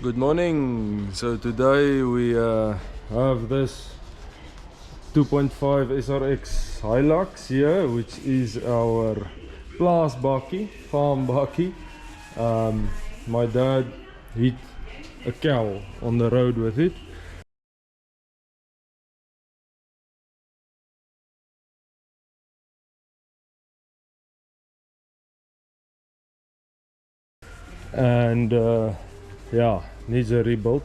Good morning. So today we have this 2.5 SRX Hilux here, which is our Plaas Bakkie, farm bakkie. My dad hit a cow on the road with it. And yeah, needs a rebuild.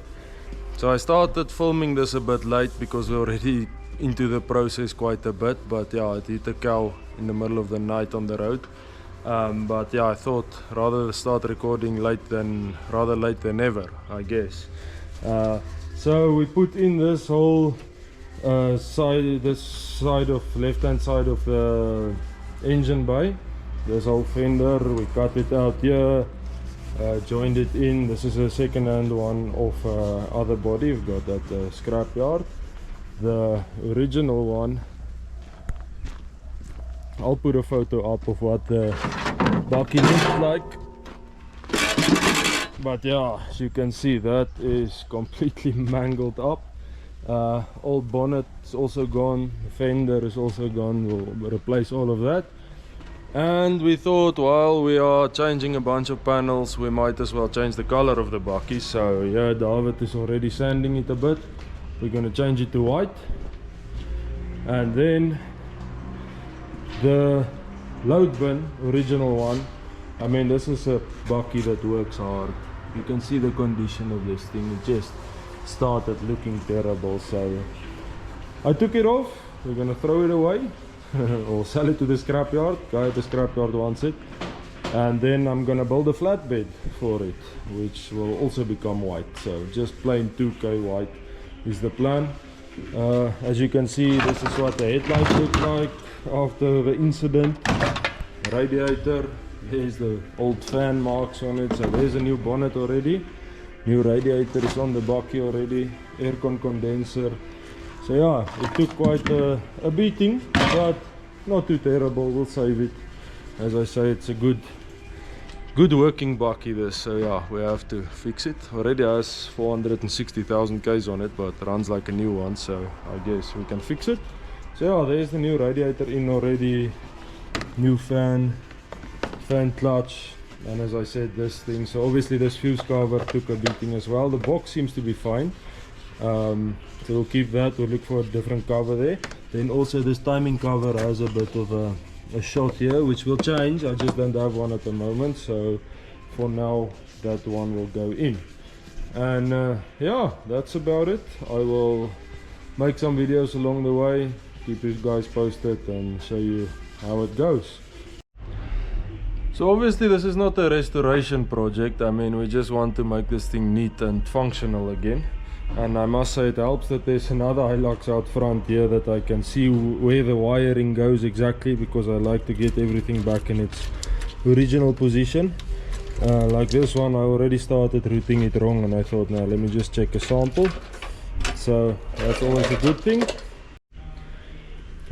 So I started filming this a bit late because we're already into the process quite a bit, but yeah, it hit a cow in the middle of the night on the road. But yeah, I thought rather start recording rather late than never, I guess. So we put in this whole this side of left-hand side of the engine bay, this whole fender. We cut it out here. Joined it in. This is a second-hand one of other body. We've got at the scrapyard. The original one, I'll put a photo up of what the bakkie looks like. But yeah, as you can see, that is completely mangled up. Old bonnet is also gone. The fender is also gone. We'll replace all of that. And we thought, while we are changing a bunch of panels, we might as well change the color of the bakkie. So yeah, David is already sanding it a bit. We're going to change it to white. And then the load bin, original one, I mean, this is a bakkie that works hard. You can see the condition of this thing. It just started looking terrible. So I took it off. We're going to throw it away. Or sell it to the scrapyard. Guy at the scrapyard wants it, and then I'm gonna build a flatbed for it, which will also become white. So just plain 2K white is the plan. As you can see, this is what the headlights look like after the incident. Radiator, there's the old fan marks on it. So there's a new bonnet already. New radiator is on the bakkie already. Aircon condenser. So yeah, it took quite a beating, but not too terrible. We'll save it. As I say, it's a good working bakkie this. So yeah, we have to fix it. Already has 460,000 Ks on it, but runs like a new one. So I guess we can fix it. So yeah, there's the new radiator in already. New fan clutch. And as I said, this thing. So obviously this fuse cover took a beating as well. The box seems to be fine. So we'll keep that. We'll look for a different cover there. Then also this timing cover has a bit of a shot here, which will change. I just don't have one at the moment, so for now that one will go in. And yeah, that's about it. I will make some videos along the way, keep you guys posted and show you how it goes. So obviously this is not a restoration project. I mean, we just want to make this thing neat and functional again. And I must say it helps that there's another Hilux out front here that I can see where the wiring goes exactly, because I like to get everything back in its original position. Like this one, I already started routing it wrong, and I thought, now let me just check a sample. So that's always a good thing.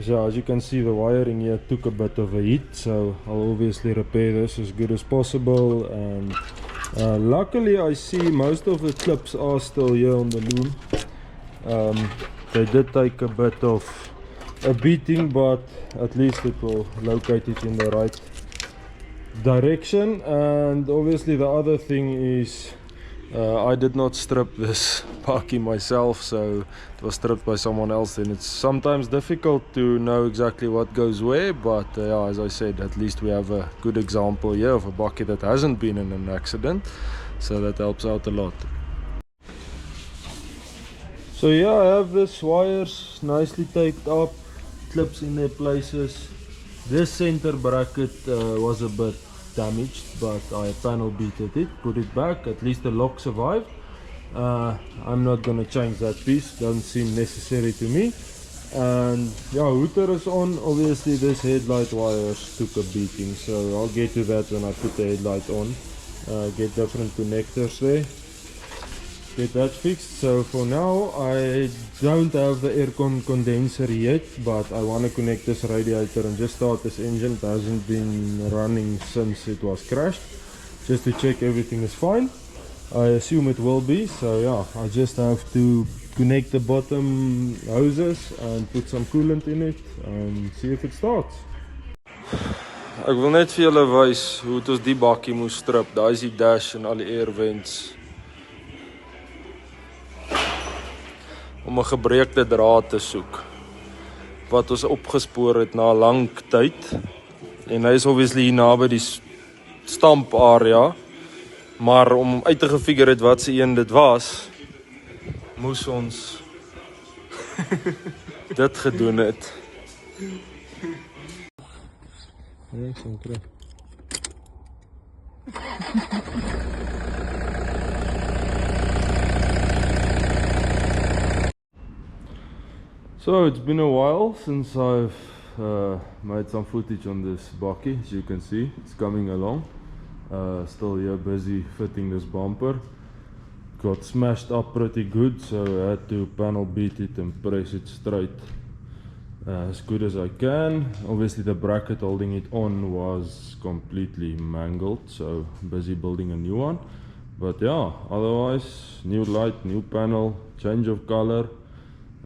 So as you can see, the wiring here took a bit of a hit, so I'll obviously repair this as good as possible. And luckily I see most of the clips are still here on the loom. They did take a bit of a beating, but at least it will locate it in the right direction. And obviously the other thing is I did not strip this bakkie myself, so it was stripped by someone else. And it's sometimes difficult to know exactly what goes where, but yeah, as I said, at least we have a good example here of a bakkie that hasn't been in an accident, so that helps out a lot. So yeah, I have this wires nicely taped up, clips in their places. This center bracket was a bit damaged, but I panel beated it, put it back. At least the lock survived. I'm not gonna change that piece, doesn't seem necessary to me. And yeah, hooter is on. Obviously this headlight wires took a beating, so I'll get to that when I put the headlight on. Get different connectors there, get that fixed. So for now I don't have the aircon condenser yet, but I want to connect this radiator and just start this engine. It hasn't been running since it was crashed, just to check everything is fine. I assume it will be. So yeah, I just have to connect the bottom hoses and put some coolant in it and see if it starts. Ek wil net vir julle wys hoe het ons die bakkie moes strip. Daar is die dash en al die air vents. Om 'n gebreekte draad te soek wat ons opgespoor het na 'n lang tyd. En hy is obviously hier naby die stamp area. Maar om uit te gefigure het wat se een dit was, moes ons dit gedoen het. Ja, ek sal kry. So it's been a while since I've made some footage on this bakkie. As you can see, it's coming along. Still here busy fitting this bumper. Got smashed up pretty good, so I had to panel beat it and press it straight as good as I can. Obviously the bracket holding it on was completely mangled, so busy building a new one. But yeah, otherwise new light, new panel, change of color.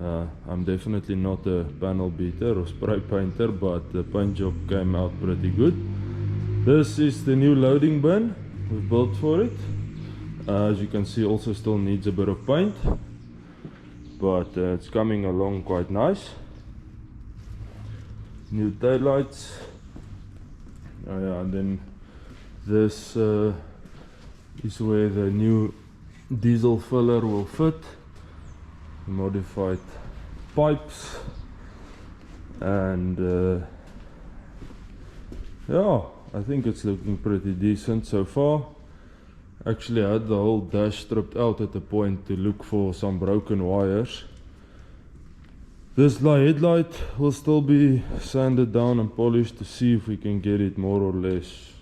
I'm definitely not a panel beater or spray painter, but the paint job came out pretty good. This is the new loading bin we've built for it. As you can see, also still needs a bit of paint, but it's coming along quite nice. New taillights. Yeah, and then this is where the new diesel filler will fit. Modified pipes, and yeah, I think it's looking pretty decent so far. Actually, I had the whole dash stripped out at the point to look for some broken wires. This headlight will still be sanded down and polished to see if we can get it more or less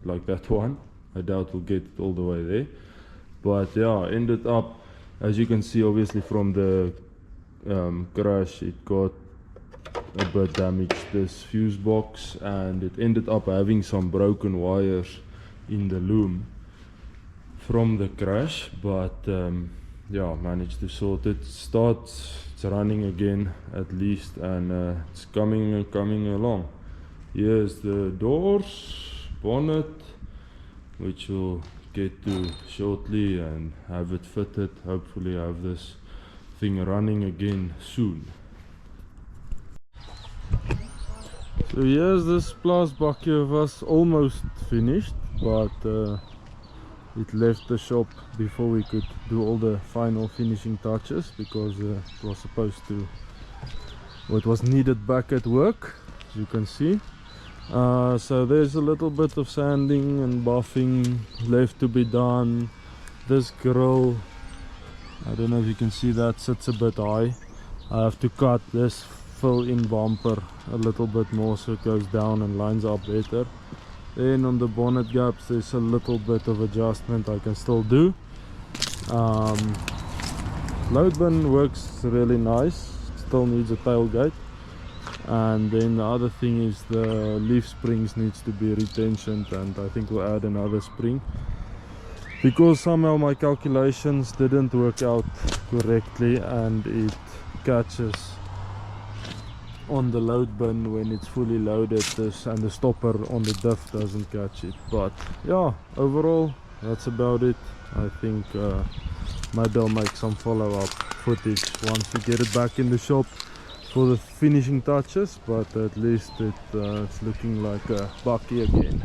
like that one. I doubt we'll get it all the way there, but yeah, ended up, as you can see obviously from the crash, it got a bit damaged, this fuse box, and it ended up having some broken wires in the loom from the crash, but yeah, managed to sort it. It's running again at least, and it's coming along. Here's the doors, bonnet, which we'll get to shortly and have it fitted. Hopefully have this thing running again soon. So here's this Plaas Bakkie of us, almost finished, but it left the shop before we could do all the final finishing touches, because it was supposed to, well, it was needed back at work, as you can see. So there's a little bit of sanding and buffing left to be done. This grille, I don't know if you can see that, sits a bit high. I have to cut this fill-in bumper a little bit more so it goes down and lines up better. Then on the bonnet gaps there's a little bit of adjustment I can still do. Load bin works really nice, still needs a tailgate. And then the other thing is the leaf springs needs to be retensioned, and I think we'll add another spring, because somehow my calculations didn't work out correctly and it catches on the load bin when it's fully loaded, and the stopper on the diff doesn't catch it. But yeah, overall that's about it. I think maybe I'll make some follow-up footage once we get it back in the shop for the finishing touches, but at least it's looking like a bakkie again.